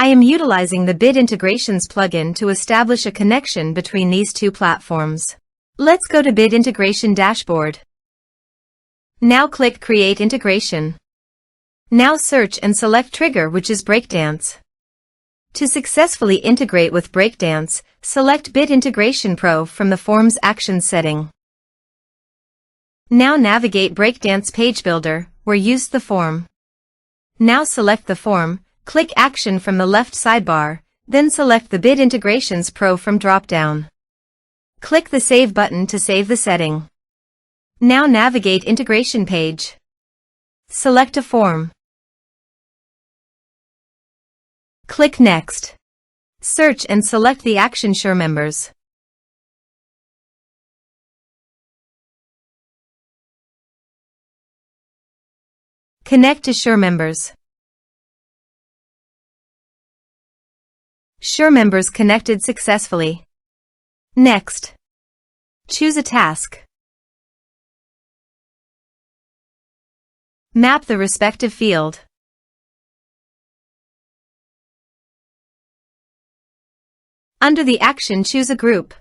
I am utilizing the Bid Integrations plugin to establish a connection between these two platforms. Let's go to Bid Integration Dashboard. Now click Create Integration. Now search and select Trigger, which is Breakdance. To successfully integrate with Breakdance, select Bid Integration Pro from the Form's Actions setting. Now navigate Breakdance Page Builder, where use the form. Now select the form, click Action from the left sidebar, then select the Bid Integrations Pro from drop-down. Click the Save button to save the setting. Now navigate Integration Page. Select a form. Click Next. Search and select the action SureMembers. Connect to SureMembers. SureMembers connected successfully. Next. Choose a task. Map the respective field. Under the action, choose a group.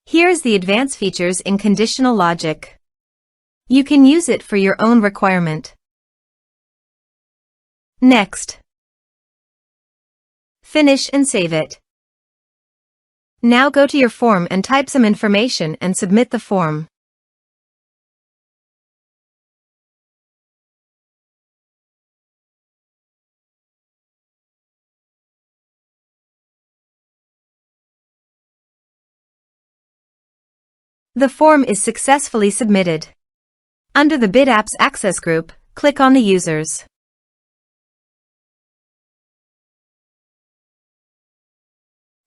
Here is the advanced features in conditional logic. You can use it for your own requirement. Next. Finish and save it. Now go to your form and type some information and submit the form. The form is successfully submitted. Under the Bid Apps Access group, click on the users.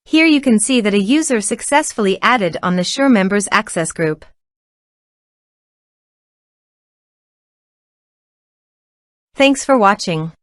Here you can see that a user successfully added on the SureMembers Access group. Thanks for watching.